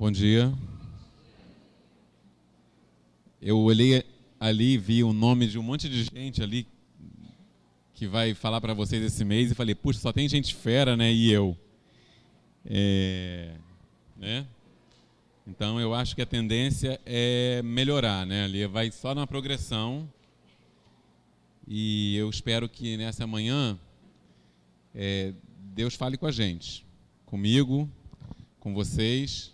Bom dia. Eu olhei ali e vi o nome de um monte de gente ali que vai falar para vocês esse mês e falei, puxa, só tem gente fera, né? E eu. Né? Então eu acho que a tendência é melhorar, né? Ali vai só na progressão. E eu espero que nessa manhã Deus fale com a gente, comigo, com vocês,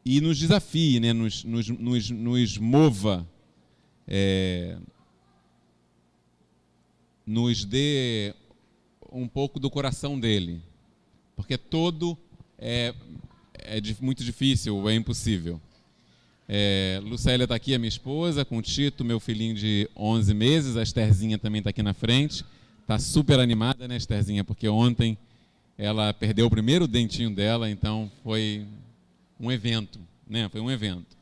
e nos desafie, né? Nos mova, nos dê um pouco do coração dele, porque todo muito difícil, é impossível. Lucélia está aqui, a minha esposa, com o Tito, meu filhinho de 11 meses, a Estherzinha também está aqui na frente, está super animada, né, Estherzinha, porque ontem ela perdeu o primeiro dentinho dela, então foi um evento, né, foi um evento.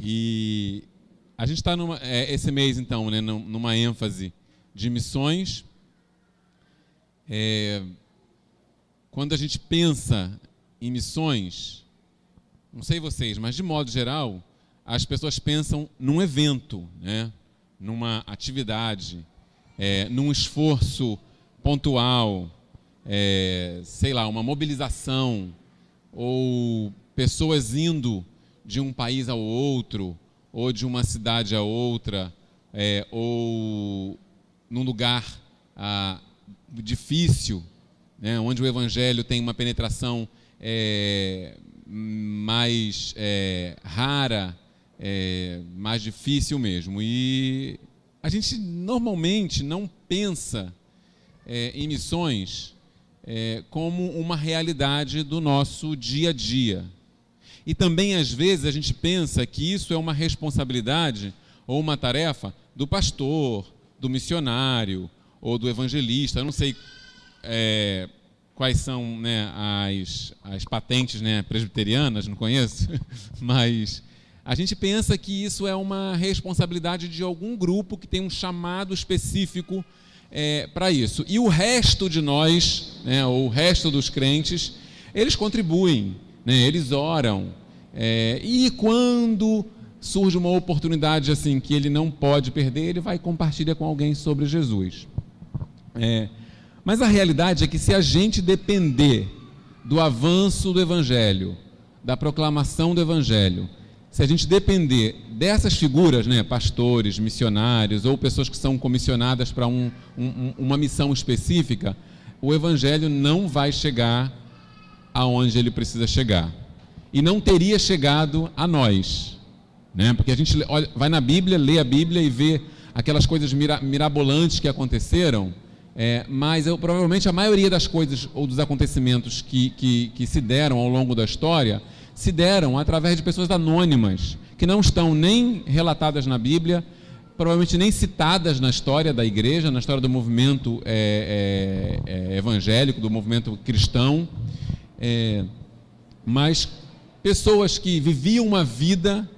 E a gente está esse mês, então, né, numa ênfase de missões. Quando a gente pensa em missões, não sei vocês, mas de modo geral, as pessoas pensam num evento, né? Numa atividade, num esforço pontual, sei lá, uma mobilização, ou pessoas indo de um país ao outro, ou de uma cidade a outra, ou num lugar difícil, né? Onde o evangelho tem uma penetração mais rara, mais difícil mesmo. E a gente normalmente não pensa em missões como uma realidade do nosso dia a dia. E também, às vezes, a gente pensa que isso é uma responsabilidade ou uma tarefa do pastor, do missionário ou do evangelista. Eu não sei quais são, né, as patentes, né, presbiterianas, não conheço, mas a gente pensa que isso é uma responsabilidade de algum grupo que tem um chamado específico para isso. E o resto de nós, né, ou o resto dos crentes, eles contribuem, né, eles oram, e quando surge uma oportunidade assim que ele não pode perder, ele vai e compartilha com alguém sobre Jesus. Mas a realidade é que se a gente depender do avanço do Evangelho, da proclamação do Evangelho, se a gente depender dessas figuras, né, pastores, missionários ou pessoas que são comissionadas para uma missão específica, o Evangelho não vai chegar aonde ele precisa chegar. E não teria chegado a nós, né? Porque a gente vai na Bíblia, lê a Bíblia e vê aquelas coisas mirabolantes que aconteceram, mas provavelmente a maioria das coisas ou dos acontecimentos que se deram ao longo da história se deram através de pessoas anônimas, que não estão nem relatadas na Bíblia, provavelmente nem citadas na história da igreja, na história do movimento evangélico, do movimento cristão, mas pessoas que viviam uma vida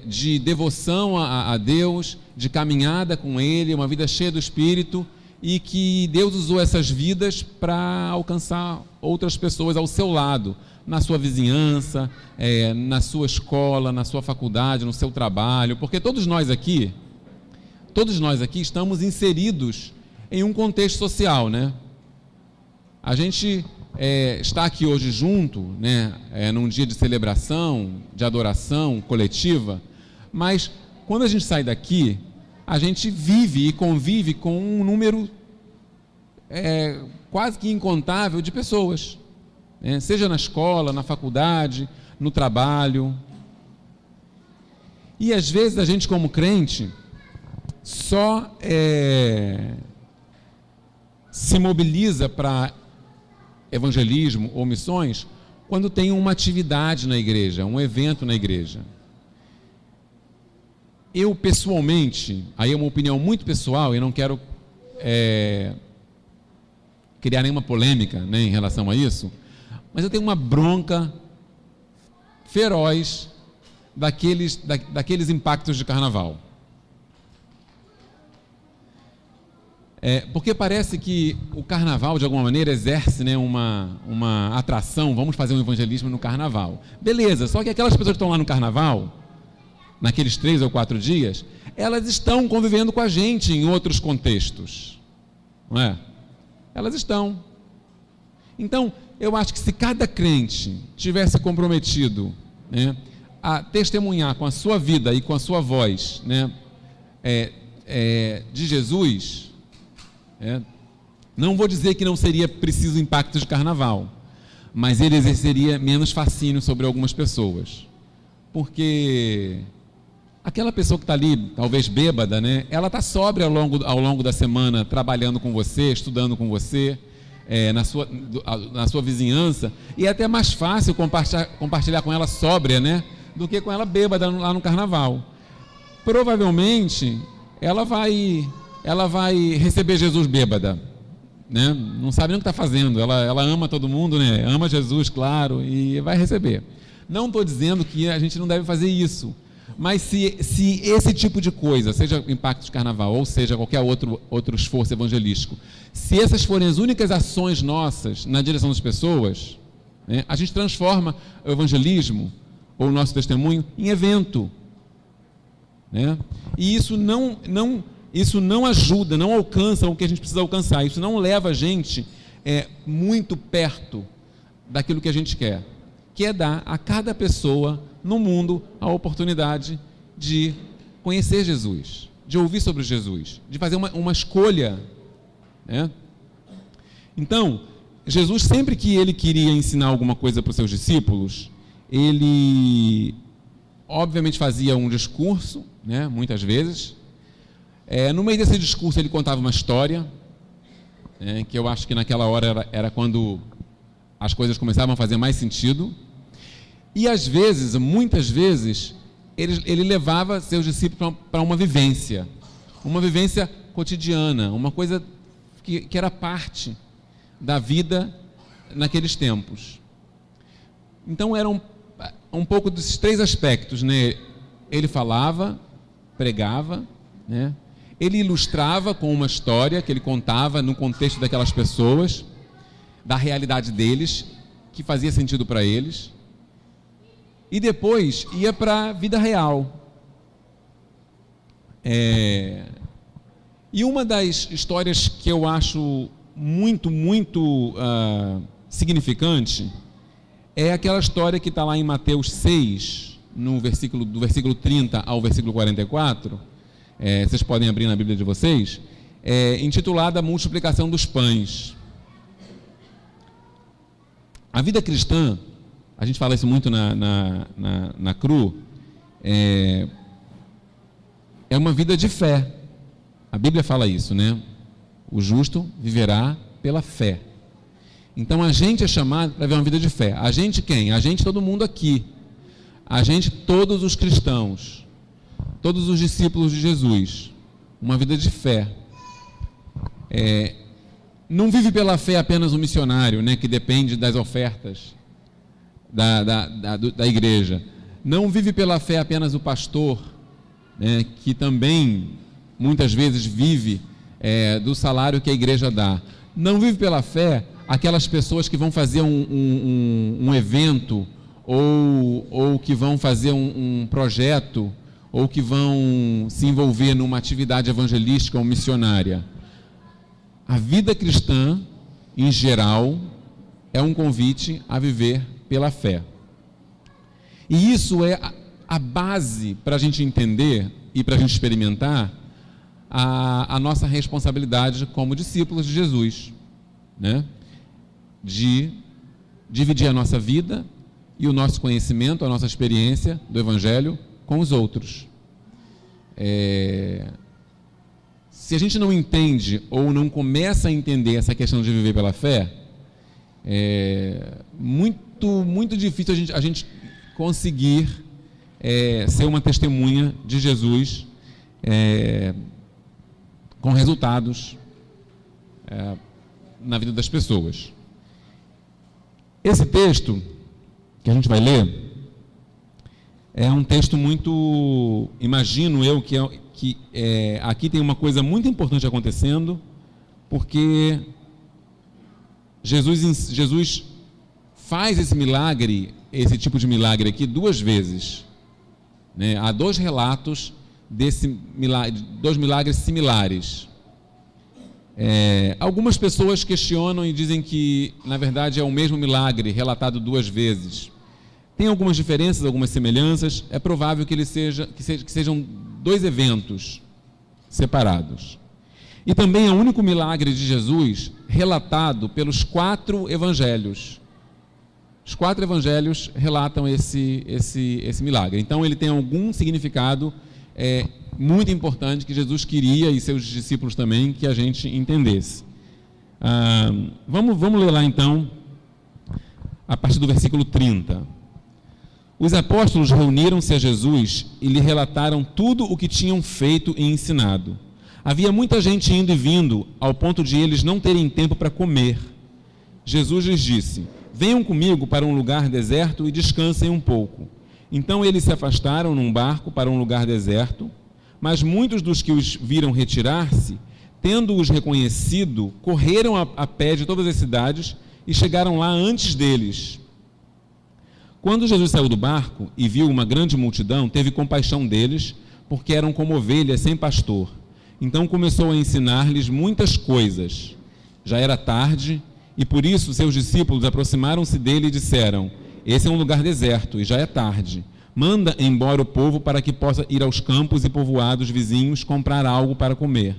de devoção a Deus, de caminhada com Ele, uma vida cheia do Espírito, e que Deus usou essas vidas para alcançar outras pessoas ao seu lado, na sua vizinhança, na sua escola, na sua faculdade, no seu trabalho, porque todos nós aqui estamos inseridos em um contexto social, né? A gente está aqui hoje junto, né, num dia de celebração, de adoração coletiva, mas quando a gente sai daqui, a gente vive e convive com um número quase que incontável de pessoas, né? Seja na escola, na faculdade, no trabalho. E às vezes a gente, como crente, só se mobiliza para evangelismo ou missões quando tem uma atividade na igreja, um evento na igreja. Eu, pessoalmente, aí é uma opinião muito pessoal, e não quero criar nenhuma polêmica, né, em relação a isso, mas eu tenho uma bronca feroz daqueles impactos de carnaval. Porque parece que o carnaval, de alguma maneira, exerce, né, uma atração. Vamos fazer um evangelismo no carnaval. Beleza, só que aquelas pessoas que estão lá no carnaval, naqueles 3 ou 4 dias, elas estão convivendo com a gente em outros contextos. Não é? Elas estão. Então, eu acho que se cada crente tivesse comprometido, né, a testemunhar com a sua vida e com a sua voz, né, de Jesus, não vou dizer que não seria preciso impacto de carnaval, mas ele exerceria menos fascínio sobre algumas pessoas, porque aquela pessoa que está ali, talvez bêbada, né, ela está sóbria ao longo da semana, trabalhando com você, estudando com você, na sua vizinhança, e é até mais fácil compartilhar com ela sóbria, né, do que com ela bêbada lá no carnaval. Provavelmente ela vai receber Jesus bêbada, né? Não sabe nem o que está fazendo. Ela ama todo mundo, né? Ama Jesus, claro, e vai receber. Não estou dizendo que a gente não deve fazer isso, mas se esse tipo de coisa, seja impacto de carnaval ou seja qualquer outro esforço evangelístico, se essas forem as únicas ações nossas na direção das pessoas, né, a gente transforma o evangelismo ou o nosso testemunho em evento, né? E isso não ajuda, não alcança o que a gente precisa alcançar. Isso não leva a gente muito perto daquilo que a gente quer, que é dar a cada pessoa no mundo a oportunidade de conhecer Jesus, de ouvir sobre Jesus, de fazer uma escolha, né? Então, Jesus, sempre que ele queria ensinar alguma coisa para os seus discípulos, ele obviamente fazia um discurso, né, muitas vezes. No meio desse discurso ele contava uma história, que eu acho que naquela hora era quando as coisas começavam a fazer mais sentido. E às vezes, muitas vezes, ele levava seus discípulos para uma vivência cotidiana, uma coisa que era parte da vida naqueles tempos. Então eram um pouco desses 3 aspectos, né? Ele falava, pregava, né? Ele ilustrava com uma história que ele contava no contexto daquelas pessoas, da realidade deles, que fazia sentido para eles, e depois ia para a vida real. E uma das histórias que eu acho muito significante é aquela história que está lá em Mateus 6, do versículo 30 ao versículo 44, vocês podem abrir na Bíblia de vocês, intitulada A Multiplicação dos Pães. A vida cristã, a gente fala isso muito na CRU, é uma vida de fé. A Bíblia fala isso, né? O justo viverá pela fé. Então a gente é chamado para viver uma vida de fé. A gente quem? A gente, todo mundo aqui. A gente, todos os cristãos, todos os discípulos de Jesus. Uma vida de fé. Não vive pela fé apenas o missionário, né, que depende das ofertas da igreja. Não vive pela fé apenas o pastor, né, que também muitas vezes vive do salário que a igreja dá. Não vive pela fé aquelas pessoas que vão fazer um evento ou que vão fazer um projeto ou que vão se envolver numa atividade evangelística ou missionária. A vida cristã, em geral, é um convite a viver pela fé. E isso é a base para a gente entender e para a gente experimentar a nossa responsabilidade como discípulos de Jesus, né? De dividir a nossa vida e o nosso conhecimento, a nossa experiência do Evangelho com os outros. Se a gente não entende ou não começa a entender essa questão de viver pela fé, é muito difícil a gente conseguir ser uma testemunha de Jesus com resultados na vida das pessoas. Esse texto que a gente vai ler é um texto muito, imagino eu, que aqui tem uma coisa muito importante acontecendo, porque Jesus faz esse milagre, esse tipo de milagre aqui, 2 vezes. Né? Há 2 relatos desse milagre, 2 milagres similares. Algumas pessoas questionam e dizem que, na verdade, é o mesmo milagre relatado 2 vezes. Tem algumas diferenças, algumas semelhanças. É provável que sejam 2 eventos separados. E também é o único milagre de Jesus relatado pelos 4 evangelhos. Os 4 evangelhos relatam esse milagre. Então ele tem algum significado muito importante que Jesus queria, e seus discípulos também, que a gente entendesse. Vamos ler lá então, a partir do versículo 30. Os apóstolos reuniram-se a Jesus e lhe relataram tudo o que tinham feito e ensinado. Havia muita gente indo e vindo, ao ponto de eles não terem tempo para comer. Jesus lhes disse: venham comigo para um lugar deserto e descansem um pouco. Então eles se afastaram num barco para um lugar deserto, mas muitos dos que os viram retirar-se, tendo-os reconhecido, correram a pé de todas as cidades e chegaram lá antes deles. Quando Jesus saiu do barco e viu uma grande multidão, teve compaixão deles, porque eram como ovelhas sem pastor. Então começou a ensinar-lhes muitas coisas. Já era tarde, e por isso seus discípulos aproximaram-se dele e disseram: esse é um lugar deserto e já é tarde. Manda embora o povo para que possa ir aos campos e povoados vizinhos comprar algo para comer.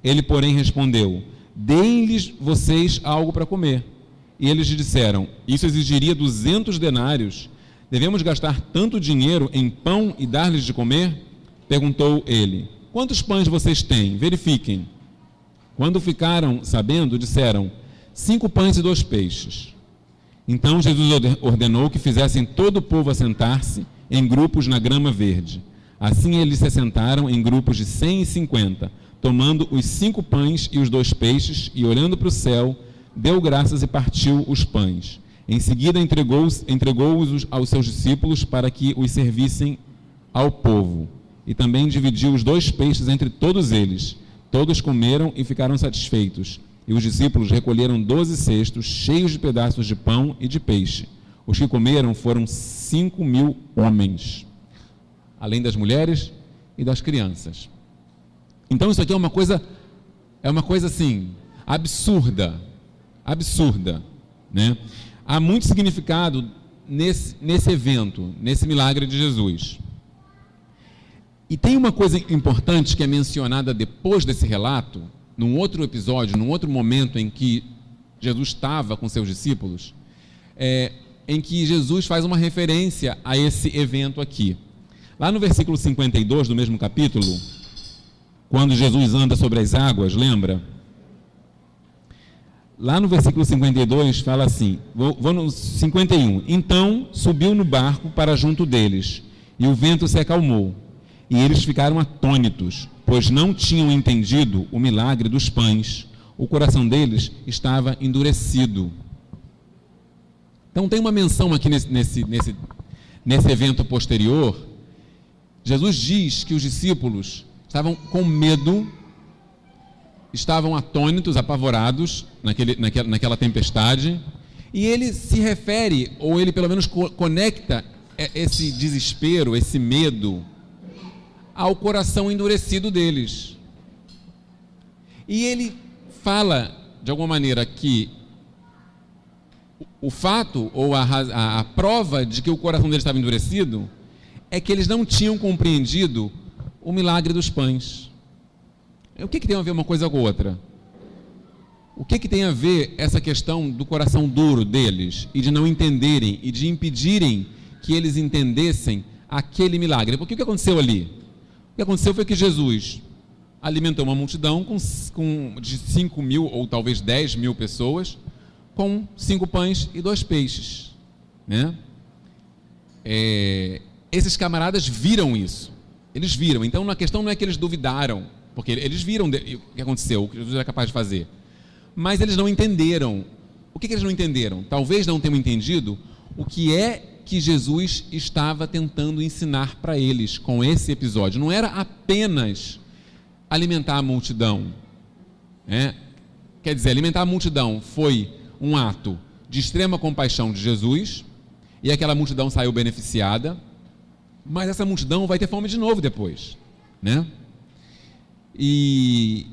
Ele, porém, respondeu: deem-lhes vocês algo para comer. E eles lhe disseram: isso exigiria 200 denários. Devemos gastar tanto dinheiro em pão e dar-lhes de comer? Perguntou ele: quantos pães vocês têm? Verifiquem. Quando ficaram sabendo, disseram: 5 pães e 2 peixes. Então Jesus ordenou que fizessem todo o povo assentar-se em grupos na grama verde. Assim eles se assentaram em grupos de 150, tomando os 5 pães e os 2 peixes, e olhando para o céu, deu graças e partiu os pães. Em seguida entregou-os aos seus discípulos para que os servissem ao povo. E também dividiu os 2 peixes entre todos eles. Todos comeram e ficaram satisfeitos. E os discípulos recolheram 12 cestos cheios de pedaços de pão e de peixe. Os que comeram foram 5.000 homens, além das mulheres e das crianças. Então isso aqui é uma coisa assim, absurda, né? Há muito significado nesse evento, nesse milagre de Jesus. E tem uma coisa importante que é mencionada depois desse relato, num outro episódio, num outro momento em que Jesus estava com seus discípulos, em que Jesus faz uma referência a esse evento aqui. Lá no versículo 52 do mesmo capítulo, quando Jesus anda sobre as águas, lembra? Lá no versículo 52 fala assim, vou no 51. Então subiu no barco para junto deles, e o vento se acalmou, e eles ficaram atônitos, pois não tinham entendido o milagre dos pães. O coração deles estava endurecido. Então tem uma menção aqui nesse evento posterior. Jesus diz que os discípulos estavam com medo, estavam atônitos, apavorados naquela tempestade, e ele se refere, ou ele pelo menos conecta esse desespero, esse medo, ao coração endurecido deles. E ele fala, de alguma maneira, que o fato, ou a prova de que o coração deles estava endurecido, é que eles não tinham compreendido o milagre dos pães. O que tem a ver uma coisa com a outra? O que tem a ver essa questão do coração duro deles, e de não entenderem, e de impedirem que eles entendessem aquele milagre? Porque o que aconteceu ali? O que aconteceu foi que Jesus alimentou uma multidão de 5.000 ou talvez 10.000 pessoas com 5 pães e 2 peixes, né? Esses camaradas viram isso. Eles viram. Então a questão não é que eles duvidaram, porque eles viram o que aconteceu, o que Jesus era capaz de fazer. Mas eles não entenderam. O que eles não entenderam? Talvez não tenham entendido o que é que Jesus estava tentando ensinar para eles com esse episódio. Não era apenas alimentar a multidão, né? quer dizer, alimentar a multidão foi um ato de extrema compaixão de Jesus, e aquela multidão saiu beneficiada, mas essa multidão vai ter fome de novo depois, né? E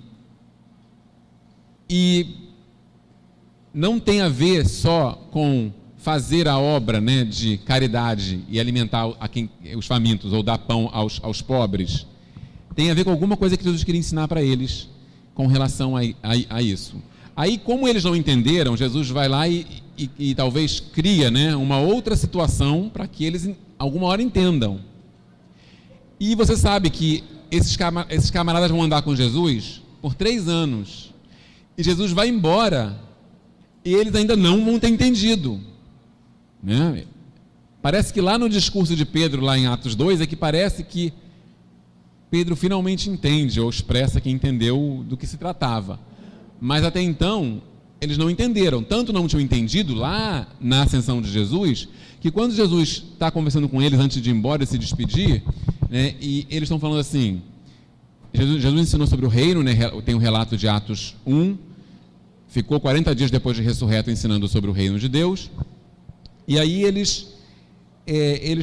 não tem a ver só com fazer a obra, né, de caridade e alimentar os famintos ou dar pão aos pobres. Tem a ver com alguma coisa que Jesus queria ensinar para eles com relação a isso. Aí, como eles não entenderam, Jesus vai lá e talvez cria, né, uma outra situação para que eles alguma hora entendam. E você sabe que esses camaradas vão andar com Jesus por 3 anos. E Jesus vai embora e eles ainda não vão ter entendido, né? Parece que lá no discurso de Pedro, lá em Atos 2, é que parece que Pedro finalmente entende ou expressa que entendeu do que se tratava. Mas até então, eles não entenderam. Tanto não tinham entendido lá na ascensão de Jesus, que quando Jesus está conversando com eles antes de ir embora e se despedir, né, e eles estão falando assim, Jesus ensinou sobre o reino, né, tem um relato de Atos 1, ficou 40 dias depois de ressurreto ensinando sobre o reino de Deus, e aí eles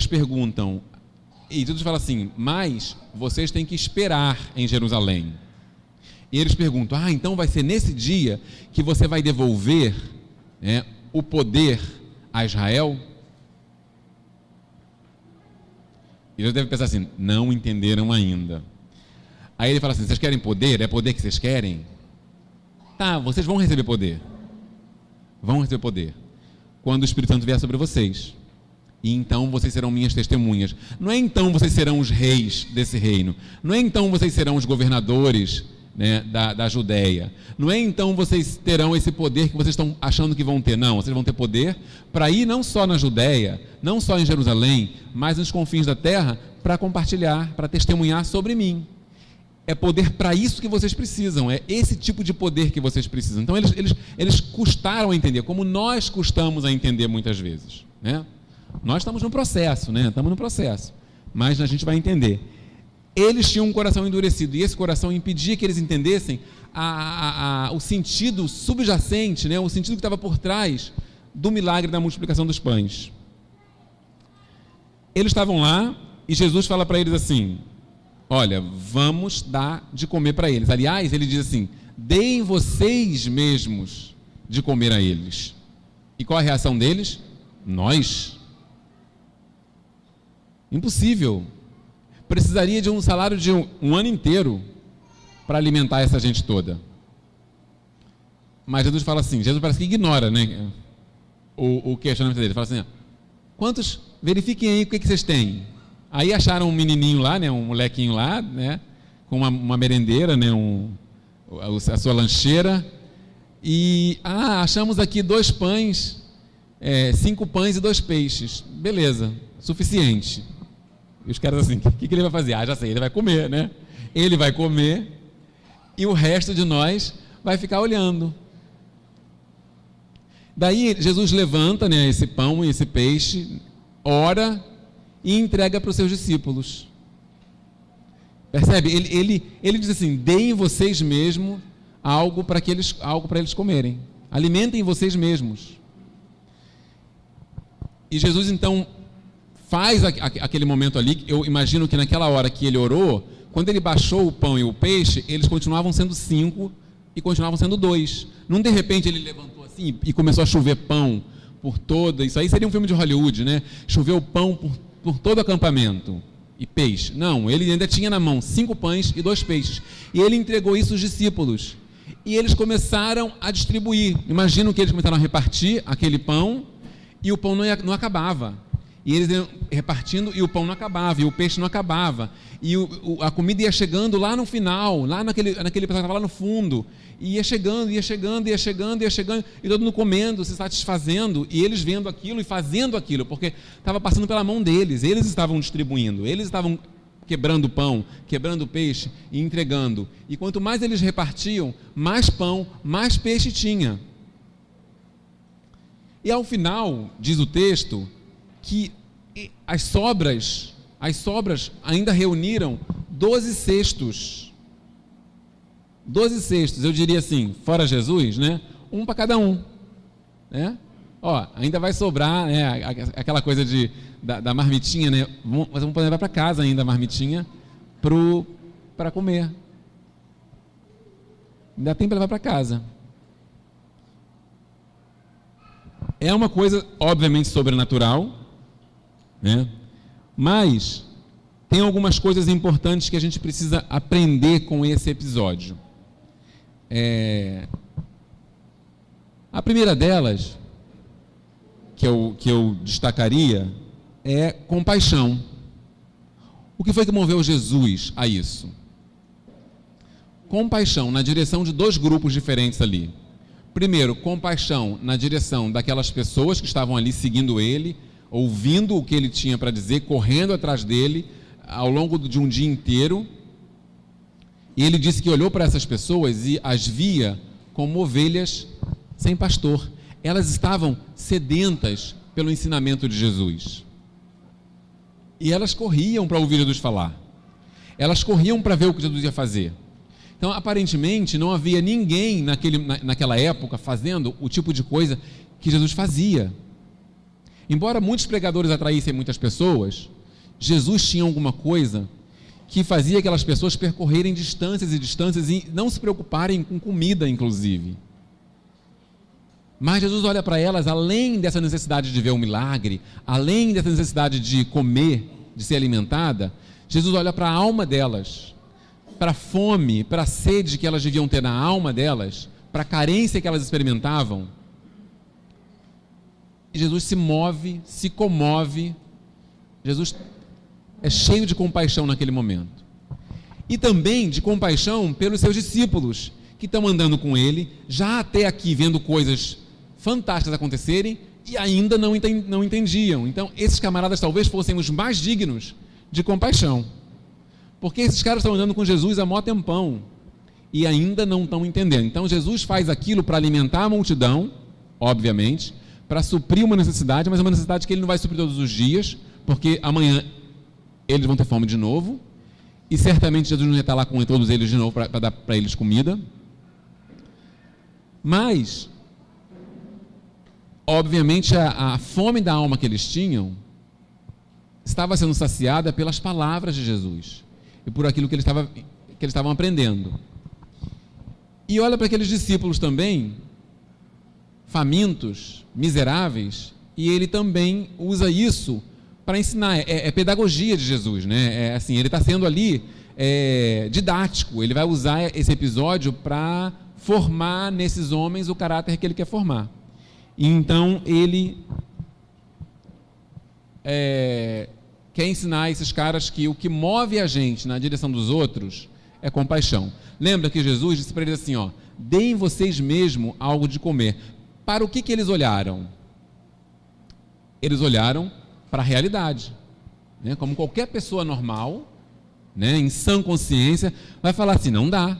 perguntam, e Jesus fala assim, mas vocês têm que esperar em Jerusalém. E eles perguntam, então vai ser nesse dia que você vai devolver, né, o poder a Israel? E eles devem pensar assim, não entenderam ainda. Aí ele fala assim, vocês querem poder? É poder que vocês querem? Tá, vocês vão receber poder. Vão receber poder quando o Espírito Santo vier sobre vocês. E então vocês serão minhas testemunhas. Não é então vocês serão os reis desse reino. Não é então vocês serão os governadores, né, da Judéia. Não é então vocês terão esse poder que vocês estão achando que vão ter. Não, vocês vão ter poder para ir não só na Judéia, não só em Jerusalém, mas nos confins da terra, para compartilhar, para testemunhar sobre mim. É poder para isso que vocês precisam, é esse tipo de poder que vocês precisam. Então eles custaram a entender, como nós custamos a entender muitas vezes, né? Nós estamos no processo, né? Estamos no processo, mas a gente vai entender. Eles tinham um coração endurecido, e esse coração impedia que eles entendessem o sentido subjacente, né? O sentido que estava por trás do milagre da multiplicação dos pães. Eles estavam lá, e Jesus fala para eles assim, olha, vamos dar de comer para eles. Aliás, ele diz assim, deem vocês mesmos de comer a eles. E qual a reação deles? Nós? Impossível. Precisaria de um salário de um ano inteiro para alimentar essa gente toda. Mas Jesus fala assim, Jesus parece que ignora, né, o questionamento dele. Fala assim, quantos, verifiquem aí o que vocês têm. Aí acharam um menininho lá, né, um molequinho lá, né, com uma merendeira, né, a sua lancheira, e achamos aqui 2 pães, 5 pães e 2 peixes. Beleza, suficiente. E os caras assim, o que ele vai fazer? Já sei, ele vai comer, né? Ele vai comer e o resto de nós vai ficar olhando. Daí Jesus levanta, né, esse pão e esse peixe, ora e entrega para os seus discípulos. Percebe? Ele diz assim, deem vocês mesmos algo para eles comerem. Alimentem vocês mesmos. E Jesus então faz aquele momento ali, eu imagino que naquela hora que ele orou, quando ele baixou o pão e o peixe, eles continuavam sendo 5 e continuavam sendo 2. Não de repente ele levantou assim e começou a chover pão por toda, isso aí seria um filme de Hollywood, né? Choveu pão por todo o acampamento e peixe. Não, ele ainda tinha na mão 5 pães e 2 peixes. E ele entregou isso aos discípulos. E eles começaram a distribuir. Imagino que eles começaram a repartir aquele pão e o pão não acabava. E eles iam repartindo e o pão não acabava, e o peixe não acabava, e a comida ia chegando lá no final, lá naquele pessoal que estava lá no fundo, e ia chegando, e todo mundo comendo, se satisfazendo, e eles vendo aquilo e fazendo aquilo, porque estava passando pela mão deles, eles estavam distribuindo, eles estavam quebrando pão, quebrando peixe e entregando. E quanto mais eles repartiam, mais pão, mais peixe tinha. E ao final, diz o texto, que as sobras ainda reuniram 12 cestos 12 cestos, eu diria assim, fora Jesus, né? Um para cada um, né? Ó, ainda vai sobrar, né? Aquela coisa da marmitinha, né? Vamos poder levar para casa ainda a marmitinha para comer. Ainda tem para levar para casa. É uma coisa, obviamente, sobrenatural, né? Mas tem algumas coisas importantes que a gente precisa aprender com esse episódio. A primeira delas, que eu destacaria, é compaixão. O que foi que moveu Jesus a isso? Compaixão na direção de dois grupos diferentes ali. Primeiro, compaixão na direção daquelas pessoas que estavam ali seguindo ele, ouvindo o que ele tinha para dizer, correndo atrás dele ao longo de um dia inteiro. E ele disse que olhou para essas pessoas e as via como ovelhas sem pastor. Elas estavam sedentas pelo ensinamento de Jesus. E elas corriam para ouvir Jesus falar. Elas corriam para ver o que Jesus ia fazer. Então, aparentemente, não havia ninguém naquela época fazendo o tipo de coisa que Jesus fazia. Embora muitos pregadores atraíssem muitas pessoas, Jesus tinha alguma coisa que fazia aquelas pessoas percorrerem distâncias e distâncias e não se preocuparem com comida, inclusive. Mas Jesus olha para elas, além dessa necessidade de ver um milagre, além dessa necessidade de comer, de ser alimentada, Jesus olha para a alma delas, para a fome, para a sede que elas deviam ter na alma delas, para a carência que elas experimentavam. E Jesus se move, se comove. Jesus é cheio de compaixão naquele momento. E também de compaixão pelos seus discípulos, que estão andando com ele, já até aqui vendo coisas fantásticas acontecerem e ainda não entendiam. Então, esses camaradas talvez fossem os mais dignos de compaixão. Porque esses caras estão andando com Jesus há mó tempão e ainda não estão entendendo. Então, Jesus faz aquilo para alimentar a multidão, obviamente, para suprir uma necessidade, mas é uma necessidade que ele não vai suprir todos os dias, porque amanhã eles vão ter fome de novo, e certamente Jesus não ia estar lá com todos eles de novo para dar para eles comida. Mas, obviamente, a fome da alma que eles tinham estava sendo saciada pelas palavras de Jesus e por aquilo que eles estavam aprendendo. E olha para aqueles discípulos também, famintos, miseráveis, e ele também usa isso para ensinar. É pedagogia de Jesus, né? Assim, ele está sendo ali didático. Ele vai usar esse episódio para formar nesses homens o caráter que ele quer formar. E então ele quer ensinar esses caras que o que move a gente na direção dos outros é compaixão. Lembra que Jesus disse para eles assim, ó, deem vocês mesmo algo de comer. Para o que eles olharam? Eles olharam para a realidade, né? Como qualquer pessoa normal, né, em sã consciência, vai falar assim, não dá.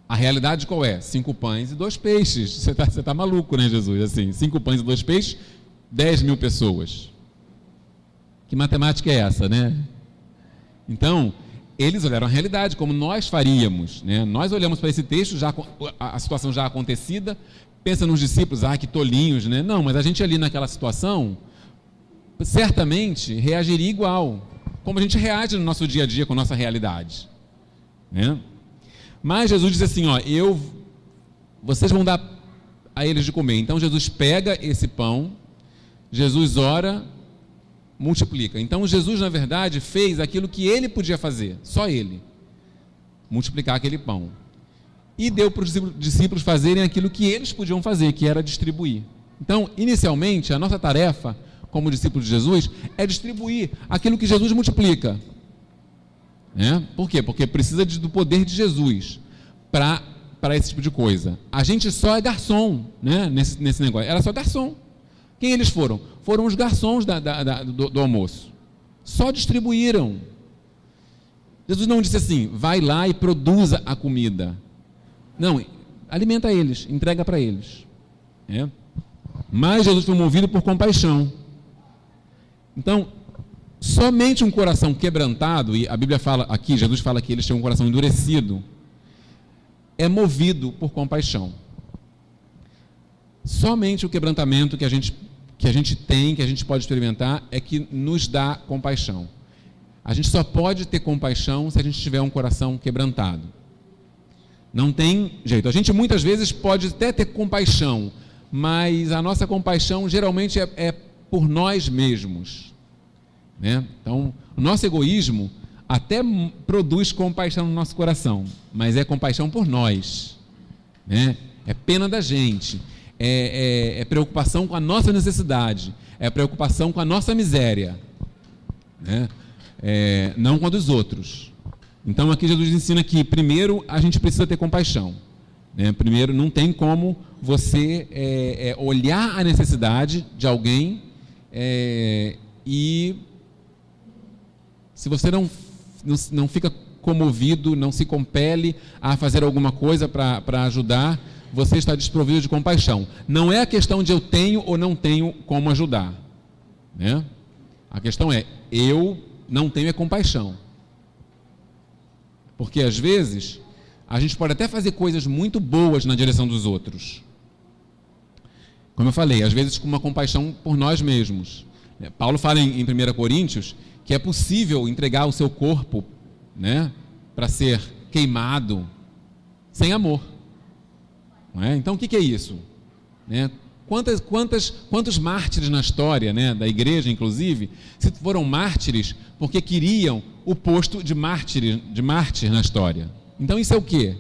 A realidade qual é? 5 pães e 2 peixes. Você tá maluco, né, Jesus? Assim, 5 pães e 2 peixes, 10.000 pessoas. Que matemática é essa, né? Então, eles olharam a realidade, como nós faríamos, né? Nós olhamos para esse texto, já a situação já acontecida, pensa nos discípulos, que tolinhos, né? Não, mas a gente ali naquela situação, certamente reagiria igual, como a gente reage no nosso dia a dia com a nossa realidade, né? Mas Jesus diz assim, ó, vocês vão dar a eles de comer. Então Jesus pega esse pão, Jesus ora, multiplica. Então Jesus, na verdade, fez aquilo que ele podia fazer, só ele, multiplicar aquele pão. E deu para os discípulos fazerem aquilo que eles podiam fazer, que era distribuir. Então, inicialmente, a nossa tarefa, como discípulos de Jesus, é distribuir aquilo que Jesus multiplica. Por quê? Porque precisa do poder de Jesus para esse tipo de coisa. A gente só é garçom, né? nesse negócio. Era só garçom. Quem eles foram? Foram os garçons do almoço. Só distribuíram. Jesus não disse assim, vai lá e produza a comida. Não, alimenta eles, entrega para eles. Mas Jesus foi movido por compaixão. Então, somente um coração quebrantado, e a Bíblia fala aqui, Jesus fala que eles tinham um coração endurecido, é movido por compaixão. Somente o quebrantamento que a gente tem, que a gente pode experimentar, é que nos dá compaixão. A gente só pode ter compaixão se a gente tiver um coração quebrantado. Não tem jeito. A gente muitas vezes pode até ter compaixão, mas a nossa compaixão geralmente é por nós mesmos, né? Então, o nosso egoísmo até produz compaixão no nosso coração, mas é compaixão por nós, né? É pena da gente, é preocupação com a nossa necessidade, é preocupação com a nossa miséria, né? Não com a dos outros. Então aqui Jesus ensina que primeiro a gente precisa ter compaixão, né? Primeiro, não tem como você olhar a necessidade de alguém e se você não fica comovido, não se compele a fazer alguma coisa para ajudar, você está desprovido de compaixão. Não é a questão de eu tenho ou não tenho como ajudar, né? A questão é, eu não tenho compaixão. Porque às vezes a gente pode até fazer coisas muito boas na direção dos outros. Como eu falei, às vezes com uma compaixão por nós mesmos. Paulo fala em 1 Coríntios que é possível entregar o seu corpo, né, para ser queimado sem amor. Não é? Então o que é isso? Né? Quantos mártires na história, né, da igreja, inclusive, se foram mártires porque queriam o posto de mártir na história. Então isso é o quê?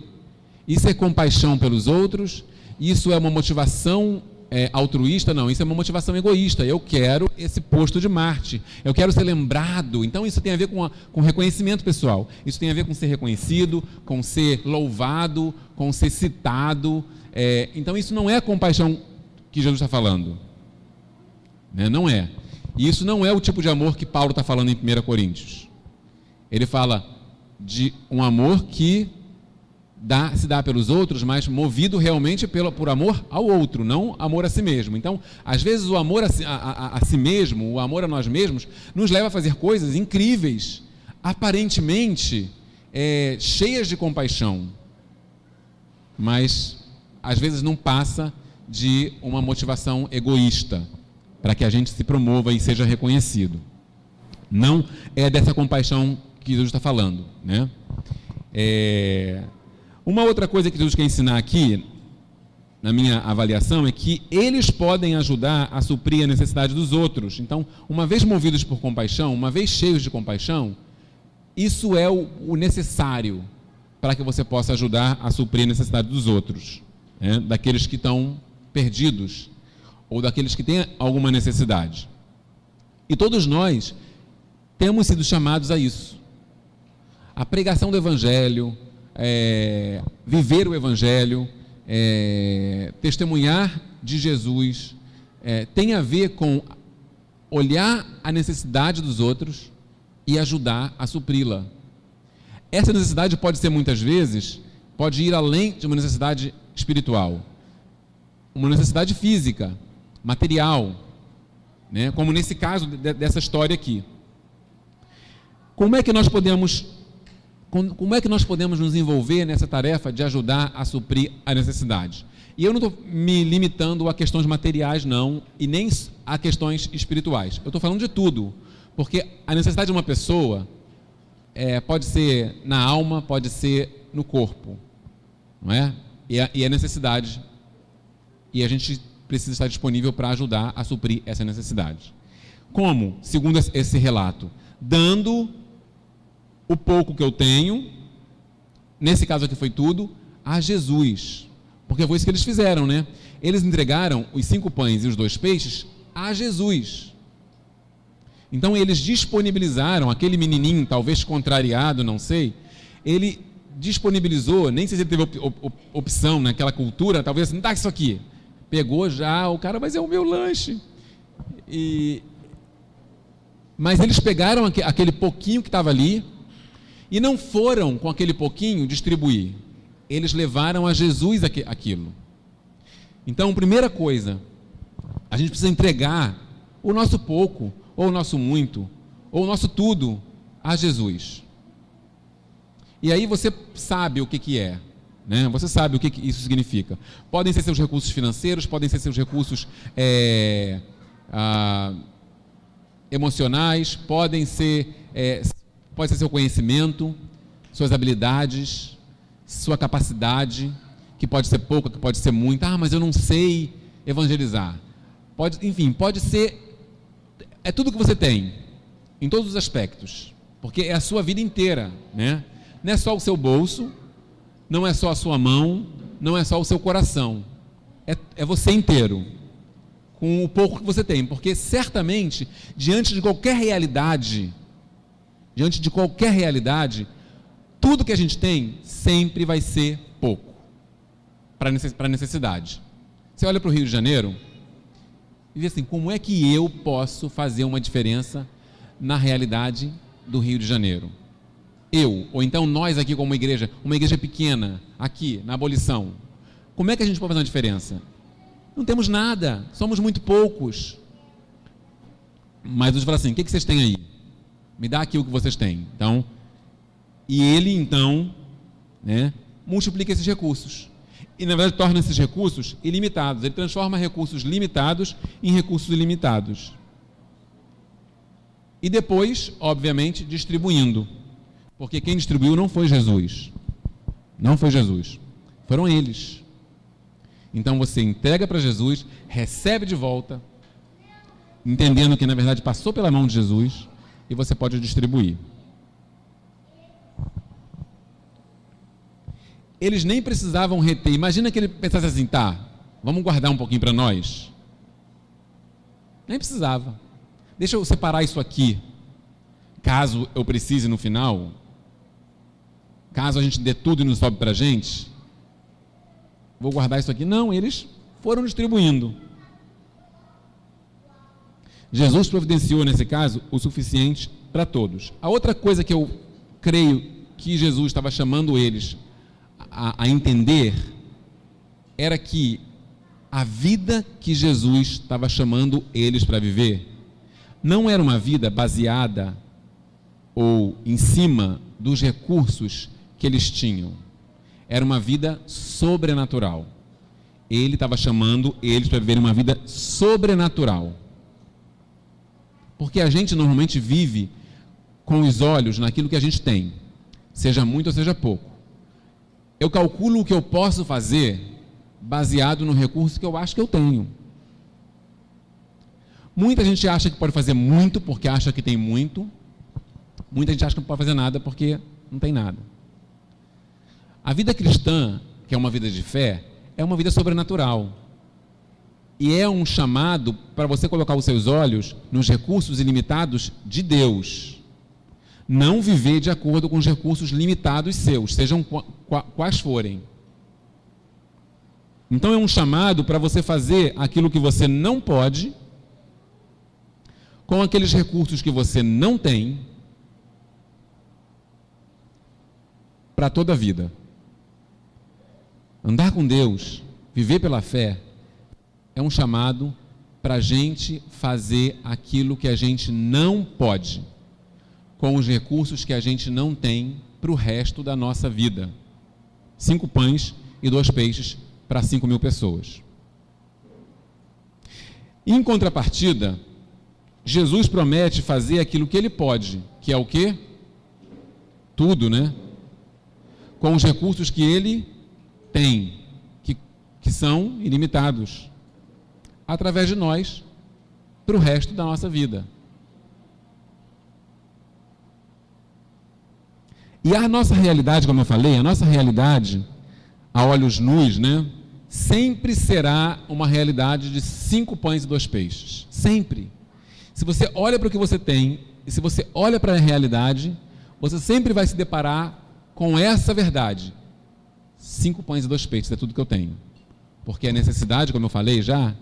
Isso é compaixão pelos outros? Isso é uma motivação altruísta? Não, isso é uma motivação egoísta. Eu quero esse posto de mártir, eu quero ser lembrado. Então isso tem a ver com reconhecimento pessoal, isso tem a ver com ser reconhecido, com ser louvado, com ser citado. Então isso não é a compaixão que Jesus está falando, né? Não é. E isso não é o tipo de amor que Paulo está falando em 1 Coríntios. Ele fala de um amor que se dá pelos outros, mas movido realmente por amor ao outro, não amor a si mesmo. Então, às vezes o amor a si mesmo, o amor a nós mesmos, nos leva a fazer coisas incríveis, aparentemente cheias de compaixão, mas às vezes não passa de uma motivação egoísta, para que a gente se promova e seja reconhecido. Não é dessa compaixão que Jesus está falando, né? Uma outra coisa que Jesus quer ensinar aqui, na minha avaliação, é que eles podem ajudar a suprir a necessidade dos outros. Então, uma vez movidos por compaixão, uma vez cheios de compaixão, isso é o necessário para que você possa ajudar a suprir a necessidade dos outros, né? Daqueles que estão perdidos ou daqueles que têm alguma necessidade. E todos nós temos sido chamados a isso. A pregação do Evangelho, viver o Evangelho, testemunhar de Jesus, tem a ver com olhar a necessidade dos outros e ajudar a supri-la. Essa necessidade pode ser muitas vezes, pode ir além de uma necessidade espiritual, uma necessidade física, material, né? Como nesse caso dessa história aqui. Como é que nós podemos nos envolver nessa tarefa de ajudar a suprir a necessidade? E eu não estou me limitando a questões materiais, não, e nem a questões espirituais. Eu estou falando de tudo, porque a necessidade de uma pessoa pode ser na alma, pode ser no corpo, não é? E a necessidade, e a gente precisa estar disponível para ajudar a suprir essa necessidade. Como? Segundo esse relato, dando o pouco que eu tenho, nesse caso aqui foi tudo, a Jesus. Porque foi isso que eles fizeram, né? Eles entregaram os 5 pães e os 2 peixes a Jesus. Então eles disponibilizaram, aquele menininho, talvez contrariado, não sei, ele disponibilizou, nem sei se ele teve opção naquela cultura, talvez assim, dá isso aqui. Pegou já, o cara, mas é o meu lanche. Mas eles pegaram aquele pouquinho que estava ali, e não foram com aquele pouquinho distribuir. Eles levaram a Jesus aquilo. Então, primeira coisa, a gente precisa entregar o nosso pouco, ou o nosso muito, ou o nosso tudo a Jesus. E aí você sabe o que é. né? Você sabe o que isso significa. Podem ser seus recursos financeiros, podem ser seus recursos emocionais, pode ser seu conhecimento, suas habilidades, sua capacidade, que pode ser pouca, que pode ser muita. Ah, mas eu não sei evangelizar. Pode ser, é tudo que você tem, em todos os aspectos, porque é a sua vida inteira, né? Não é só o seu bolso, não é só a sua mão, não é só o seu coração, é você inteiro, com o pouco que você tem, porque certamente, diante de qualquer realidade, tudo que a gente tem sempre vai ser pouco, para a necessidade. Você olha para o Rio de Janeiro e vê assim, como é que eu posso fazer uma diferença na realidade do Rio de Janeiro? Ou então nós aqui como uma igreja pequena, aqui na Abolição, como é que a gente pode fazer uma diferença? Não temos nada, somos muito poucos. Mas Deus fala assim, o que vocês têm aí? Me dá aqui o que vocês têm. Então, né, multiplica esses recursos. E na verdade torna esses recursos ilimitados. Ele transforma recursos limitados em recursos ilimitados. E depois, obviamente, distribuindo. Porque quem distribuiu não foi Jesus. Não foi Jesus. Foram eles. Então você entrega para Jesus, recebe de volta, entendendo que na verdade passou pela mão de Jesus, e você pode distribuir. Eles nem precisavam reter. Imagina que ele pensasse assim, tá, vamos guardar um pouquinho para nós. Nem precisava. Deixa eu separar isso aqui, caso eu precise no final, caso a gente dê tudo e não sobe para a gente, vou guardar isso aqui. Não, eles foram distribuindo. Jesus providenciou, nesse caso, o suficiente para todos. A outra coisa que eu creio que Jesus estava chamando eles a entender era que a vida que Jesus estava chamando eles para viver não era uma vida baseada ou em cima dos recursos que eles tinham. Era uma vida sobrenatural. Ele estava chamando eles para viverem uma vida sobrenatural. Porque a gente normalmente vive com os olhos naquilo que a gente tem, seja muito ou seja pouco. Eu calculo o que eu posso fazer baseado no recurso que eu acho que eu tenho. Muita gente acha que pode fazer muito porque acha que tem muito. Muita gente acha que não pode fazer nada porque não tem nada. A vida cristã, que é uma vida de fé, é uma vida sobrenatural. E é um chamado para você colocar os seus olhos nos recursos ilimitados de Deus. Não viver de acordo com os recursos limitados seus, sejam quais forem. Então é um chamado para você fazer aquilo que você não pode, com aqueles recursos que você não tem, para toda a vida. Andar com Deus, viver pela fé, é um chamado para a gente fazer aquilo que a gente não pode, com os recursos que a gente não tem para o resto da nossa vida. 5 pães e 2 peixes para 5.000 pessoas. Em contrapartida, Jesus promete fazer aquilo que ele pode, que é o quê? Tudo, né? Com os recursos que ele tem, que são ilimitados, através de nós, para o resto da nossa vida. E a nossa realidade, como eu falei, a nossa realidade, a olhos nus, né, sempre será uma realidade de 5 pães e 2 peixes. Sempre. Se você olha para o que você tem, e se você olha para a realidade, você sempre vai se deparar com essa verdade. 5 pães e 2 peixes é tudo que eu tenho. Porque a necessidade, como eu falei já,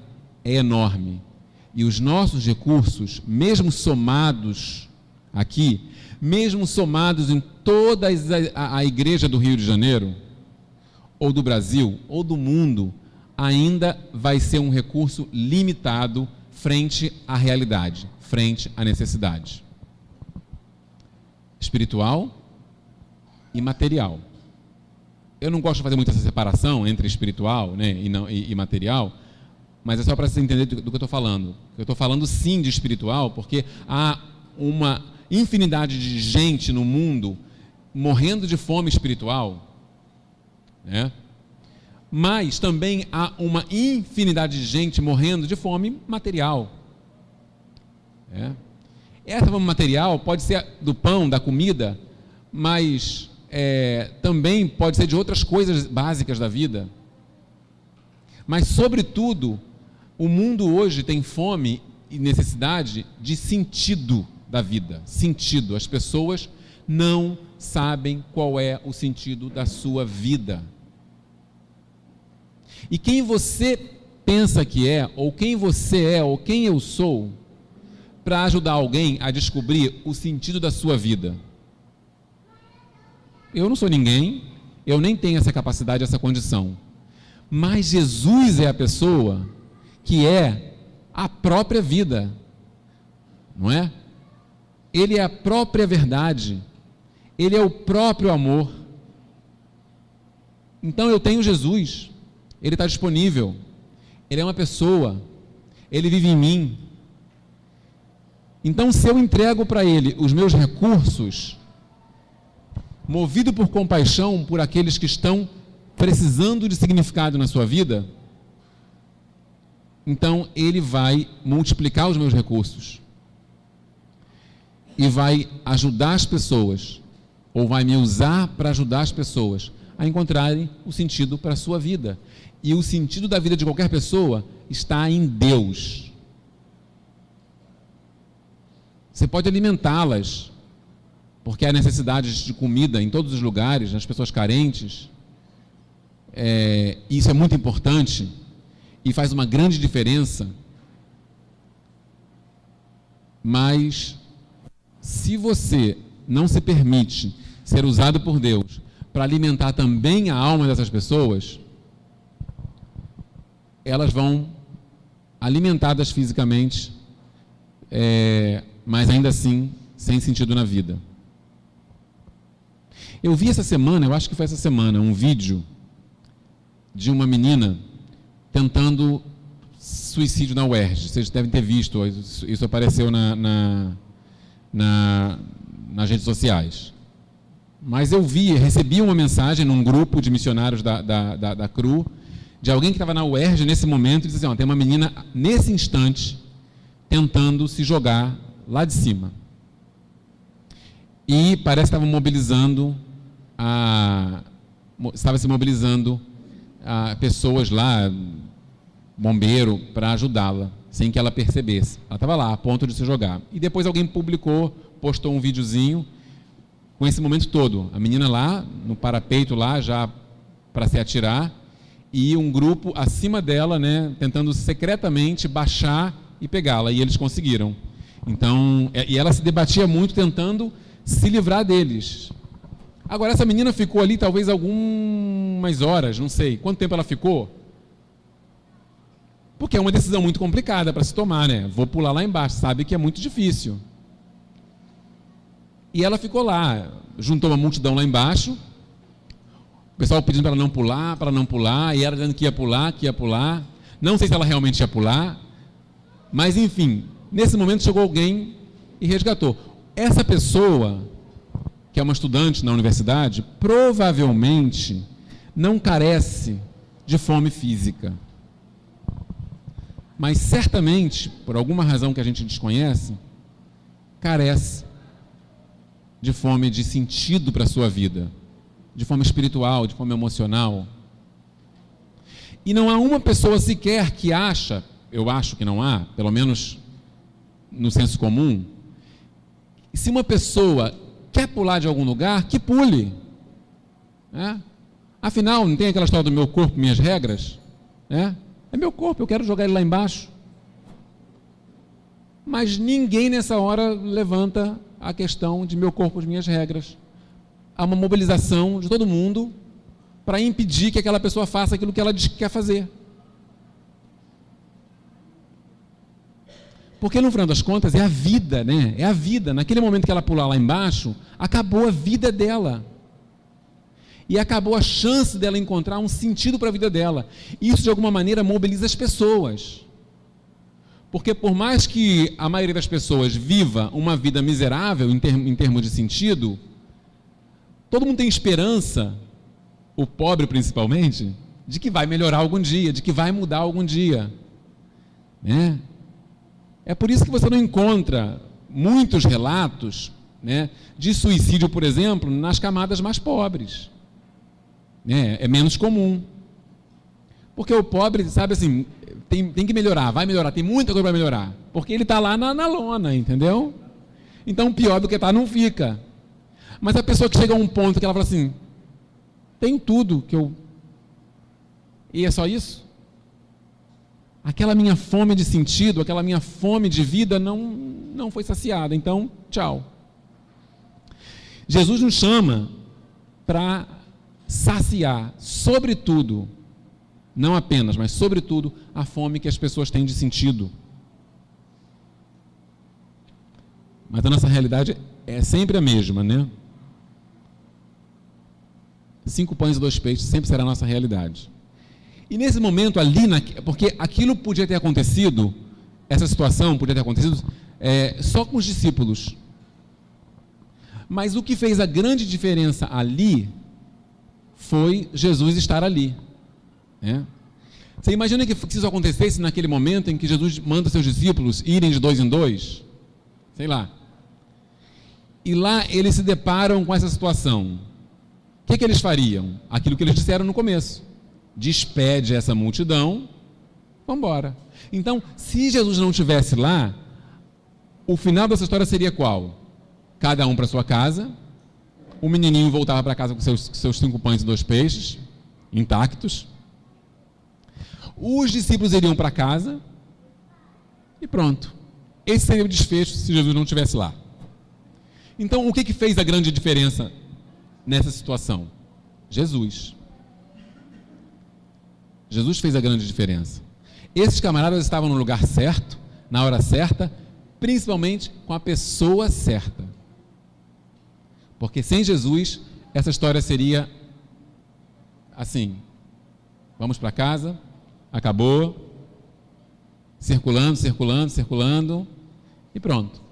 é enorme. E os nossos recursos, mesmo somados aqui, mesmo somados em toda a igreja do Rio de Janeiro, ou do Brasil, ou do mundo, ainda vai ser um recurso limitado frente à realidade, frente à necessidade espiritual e material. eu não gosto de fazer muito essa separação entre espiritual, né, e material, mas é só para você entender do que eu estou falando. Eu estou falando sim de espiritual, porque há uma infinidade de gente no mundo morrendo de fome espiritual, né? Mas também há uma infinidade de gente morrendo de fome material. Essa fome material pode ser do pão, da comida, mas também pode ser de outras coisas básicas da vida. Mas, sobretudo, o mundo hoje tem fome e necessidade de sentido da vida. Sentido. As pessoas não sabem qual é o sentido da sua vida. E quem você pensa que é, ou quem você é, ou quem eu sou, para ajudar alguém a descobrir o sentido da sua vida? Eu não sou ninguém, eu nem tenho essa capacidade, essa condição. Mas Jesus é a pessoa que é a própria vida, não é? Ele é a própria verdade, Ele é o próprio amor. Então eu tenho Jesus, Ele está disponível, Ele é uma pessoa, Ele vive em mim. Então, se eu entrego para Ele os meus recursos, movido por compaixão por aqueles que estão precisando de significado na sua vida, então Ele vai multiplicar os meus recursos e vai ajudar as pessoas, ou vai me usar para ajudar as pessoas a encontrarem o sentido para a sua vida. E o sentido da vida de qualquer pessoa está em Deus. Você pode alimentá-las, porque há necessidades de comida em todos os lugares, nas pessoas carentes. Isso é muito importante e faz uma grande diferença. Mas, se você não se permite ser usado por Deus para alimentar também a alma dessas pessoas, elas vão alimentadas fisicamente, mas ainda assim sem sentido na vida. Eu vi essa semana, eu acho que foi essa semana, um vídeo de uma menina tentando suicídio na UERJ. Vocês devem ter visto, isso apareceu nas redes sociais. Mas eu recebi uma mensagem num grupo de missionários da CRU, de alguém que estava na UERJ nesse momento, e disse assim, tem uma menina nesse instante tentando se jogar lá de cima. E parece que estava se mobilizando pessoas lá, bombeiro, para ajudá-la, sem que ela percebesse. Ela estava lá, a ponto de se jogar. E depois alguém postou um videozinho com esse momento todo. A menina lá, no parapeito lá, já para se atirar, e um grupo acima dela, né, tentando secretamente baixar e pegá-la, e eles conseguiram. Então, e ela se debatia muito tentando se livrar deles. Agora, essa menina ficou ali talvez algumas horas, não sei. Quanto tempo ela ficou? Porque é uma decisão muito complicada para se tomar, né? Vou pular lá embaixo, sabe que é muito difícil. E ela ficou lá, juntou uma multidão lá embaixo, o pessoal pedindo para ela não pular, e ela dizendo que ia pular. Não sei se ela realmente ia pular, mas enfim, nesse momento chegou alguém e resgatou. Essa pessoa, que é uma estudante na universidade, provavelmente não carece de fome física. Mas certamente, por alguma razão que a gente desconhece, carece de fome de sentido para a sua vida, de fome espiritual, de fome emocional. E não há uma pessoa sequer que acha, eu acho que não há, pelo menos no senso comum, se uma pessoa quer pular de algum lugar, que pule. Afinal, não tem aquela história do meu corpo, minhas regras? É meu corpo, eu quero jogar ele lá embaixo. Mas ninguém nessa hora levanta a questão de meu corpo, as minhas regras. Há uma mobilização de todo mundo para impedir que aquela pessoa faça aquilo que ela diz que quer fazer. Porque no final das contas é a vida, né? É a vida. Naquele momento que ela pular lá embaixo, acabou a vida dela. E acabou a chance dela encontrar um sentido para a vida dela. Isso, de alguma maneira, mobiliza as pessoas. Porque por mais que a maioria das pessoas viva uma vida miserável em termos de sentido, todo mundo tem esperança, o pobre principalmente, de que vai melhorar algum dia, de que vai mudar algum dia. Né? É por isso que você não encontra muitos relatos, né, de suicídio, por exemplo, nas camadas mais pobres. É menos comum. Porque o pobre, sabe assim, tem que melhorar, vai melhorar, tem muita coisa para melhorar. Porque ele está lá na lona, entendeu? Então, pior do que está, não fica. Mas a pessoa que chega a um ponto que ela fala assim, tenho tudo que eu... E é só isso? Aquela minha fome de sentido, aquela minha fome de vida não foi saciada. Então, tchau. Jesus nos chama para saciar, sobretudo, não apenas, mas sobretudo, a fome que as pessoas têm de sentido. Mas a nossa realidade é sempre a mesma, né? 5 pães e 2 peixes sempre será a nossa realidade. E nesse momento ali, porque aquilo podia ter acontecido, essa situação podia ter acontecido só com os discípulos. Mas o que fez a grande diferença ali foi Jesus estar ali. Né? Você imagina que se isso acontecesse naquele momento em que Jesus manda seus discípulos irem de 2 em 2? Sei lá. E lá eles se deparam com essa situação. O que eles fariam? Aquilo que eles disseram no começo. Despede essa multidão, vamos embora. Então, se Jesus não estivesse lá, o final dessa história seria qual? Cada um para sua casa, o menininho voltava para casa com seus 5 pães e 2 peixes, intactos. Os discípulos iriam para casa e pronto. Esse seria o desfecho se Jesus não estivesse lá. Então, o que fez a grande diferença nessa situação? Jesus. Jesus fez a grande diferença. Esses camaradas estavam no lugar certo, na hora certa, principalmente com a pessoa certa. Porque sem Jesus, essa história seria assim, vamos para casa, acabou, circulando, e pronto.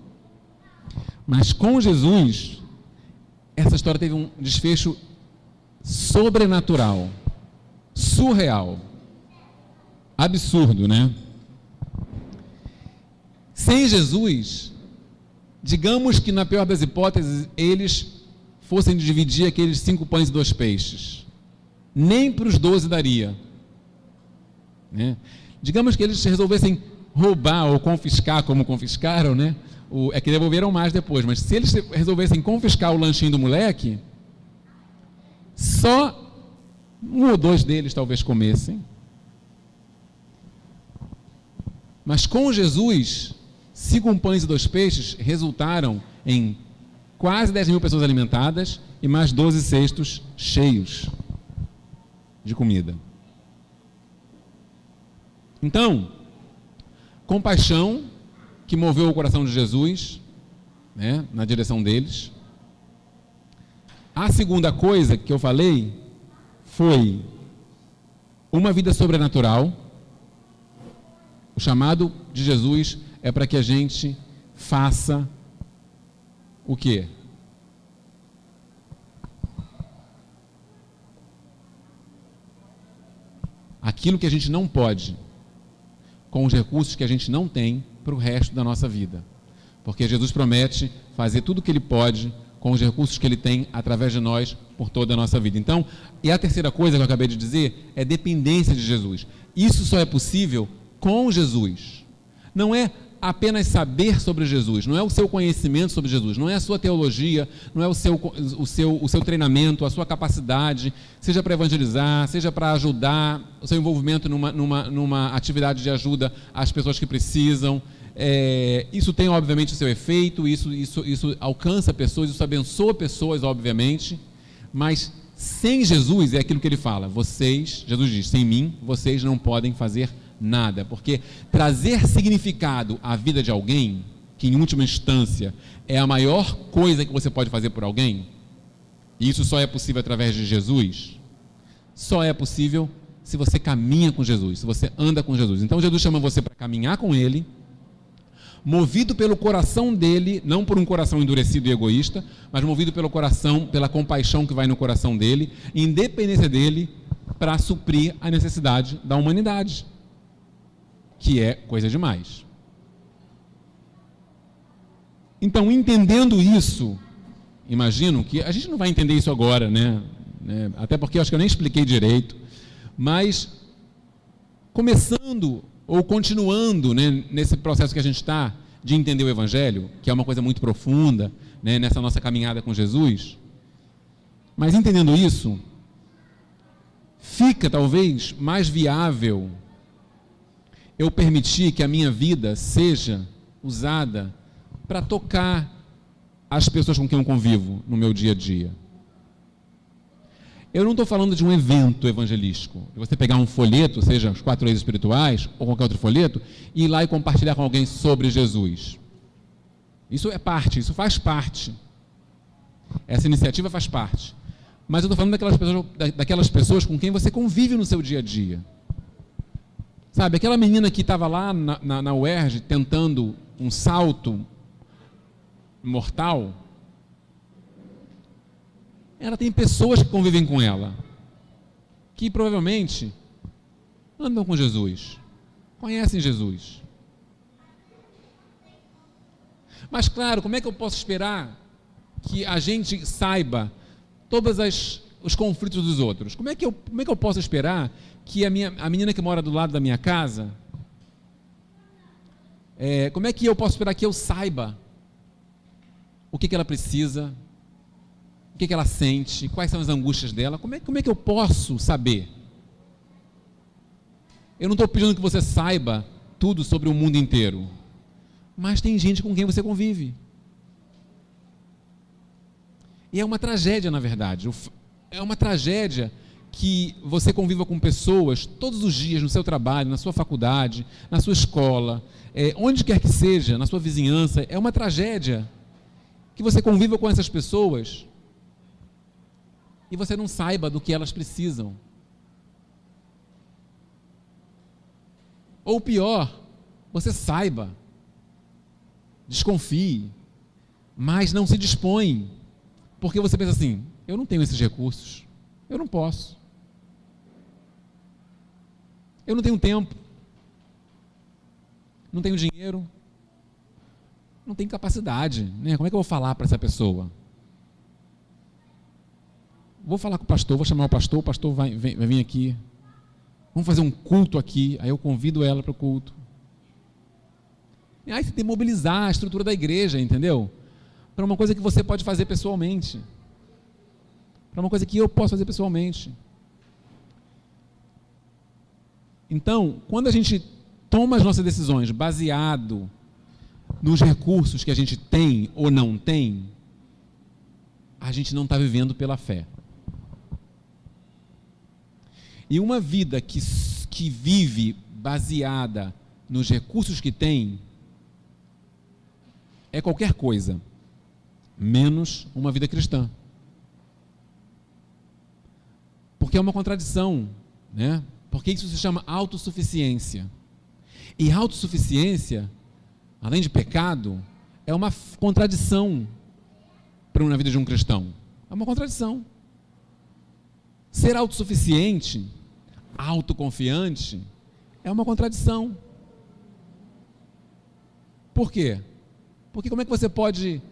Mas com Jesus, essa história teve um desfecho sobrenatural, surreal, absurdo, né? Sem Jesus, digamos que na pior das hipóteses, eles fossem dividir aqueles 5 pães e 2 peixes. Nem para os 12 daria. Né? Digamos que eles resolvessem roubar ou confiscar, como confiscaram, né? É que devolveram mais depois, mas se eles resolvessem confiscar o lanchinho do moleque, só 1 ou 2 deles talvez comessem. Mas com Jesus, 5 pães e 2 peixes resultaram em quase 10 mil pessoas alimentadas e mais 12 cestos cheios de comida. Então, compaixão que moveu o coração de Jesus, né, na direção deles. A segunda coisa que eu falei foi uma vida sobrenatural. O chamado de Jesus é para que a gente faça o quê? Aquilo que a gente não pode, com os recursos que a gente não tem para o resto da nossa vida. Porque Jesus promete fazer tudo o que Ele pode com os recursos que Ele tem através de nós por toda a nossa vida. Então, e a terceira coisa que eu acabei de dizer é dependência de Jesus. Isso só é possível com Jesus. Não é apenas saber sobre Jesus, não é o seu conhecimento sobre Jesus, não é a sua teologia, não é o seu treinamento, a sua capacidade, seja para evangelizar, seja para ajudar, o seu envolvimento numa atividade de ajuda às pessoas que precisam. Isso tem, obviamente, o seu efeito, isso alcança pessoas, isso abençoa pessoas, obviamente, mas sem Jesus, é aquilo que Ele fala, Jesus diz, sem mim, vocês não podem fazer nada, porque trazer significado à vida de alguém, que em última instância é a maior coisa que você pode fazer por alguém, e isso só é possível através de Jesus, só é possível se você caminha com Jesus, se você anda com Jesus. Então Jesus chama você para caminhar com Ele, movido pelo coração dele, não por um coração endurecido e egoísta, mas movido pelo coração, pela compaixão que vai no coração dele, independência dele, para suprir a necessidade da humanidade, que é coisa demais. Então, entendendo isso, imagino que a gente não vai entender isso agora, né? Até porque eu acho que eu nem expliquei direito, mas começando ou continuando, né, nesse processo que a gente está de entender o Evangelho, que é uma coisa muito profunda, né, nessa nossa caminhada com Jesus, mas entendendo isso, fica talvez mais viável eu permitir que a minha vida seja usada para tocar as pessoas com quem eu convivo no meu dia a dia. Eu não estou falando de um evento evangelístico, de você pegar um folheto, seja os 4 leis espirituais ou qualquer outro folheto, e ir lá e compartilhar com alguém sobre Jesus. Isso é parte, isso faz parte. Essa iniciativa faz parte. Mas eu estou falando daquelas pessoas com quem você convive no seu dia a dia. Sabe, aquela menina que estava lá na UERJ tentando um salto mortal, ela tem pessoas que convivem com ela, que provavelmente andam com Jesus, conhecem Jesus. Mas claro, como é que eu posso esperar que a gente saiba todos os conflitos dos outros? Como é que eu posso esperar que a menina que mora do lado da minha casa, como é que eu posso esperar que eu saiba o que ela precisa, o que ela sente, quais são as angústias dela? Como é que eu posso saber? Eu não estou pedindo que você saiba tudo sobre o mundo inteiro, mas tem gente com quem você convive. E é uma tragédia, na verdade. É uma tragédia que você conviva com pessoas todos os dias no seu trabalho, na sua faculdade, na sua escola, onde quer que seja, na sua vizinhança. É uma tragédia que você conviva com essas pessoas e você não saiba do que elas precisam. Ou pior, você saiba, desconfie, mas não se dispõe, porque você pensa assim: eu não tenho esses recursos, eu não posso, eu não tenho tempo, não tenho dinheiro, não tenho capacidade, né? Como é que eu vou falar para essa pessoa? Vou falar com o pastor, vou chamar o pastor vai vir aqui, vamos fazer um culto aqui, aí eu convido ela para o culto. E aí você tem que mobilizar a estrutura da igreja, entendeu? Para uma coisa que você pode fazer pessoalmente, para uma coisa que eu posso fazer pessoalmente. Então, quando a gente toma as nossas decisões baseado nos recursos que a gente tem ou não tem, a gente não está vivendo pela fé. E uma vida que vive baseada nos recursos que tem é qualquer coisa, menos uma vida cristã. Porque é uma contradição, né? Porque isso se chama autossuficiência. E autossuficiência, além de pecado, é uma contradição na vida de um cristão. É uma contradição. Ser autossuficiente, autoconfiante, é uma contradição. Por quê? Porque como é que você pode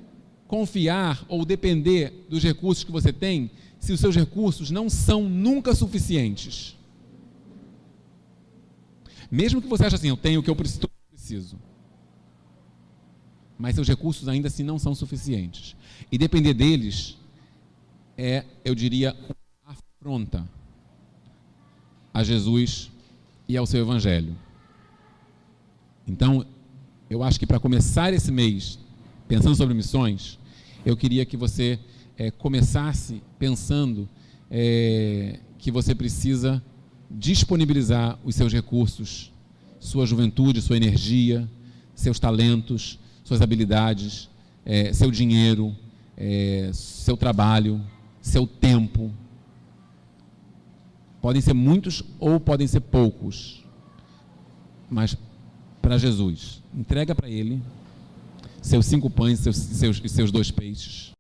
confiar ou depender dos recursos que você tem se os seus recursos não são nunca suficientes? Mesmo que você ache assim: eu tenho o que eu preciso, mas seus recursos ainda assim não são suficientes. E depender deles é, eu diria, uma afronta a Jesus e ao seu Evangelho. Então, eu acho que para começar esse mês, pensando sobre missões, eu queria que você começasse pensando que você precisa disponibilizar os seus recursos, sua juventude, sua energia, seus talentos, suas habilidades, seu dinheiro, seu trabalho, seu tempo. Podem ser muitos ou podem ser poucos, mas para Jesus, entrega para Ele seus 5 pães e seus 2 peixes.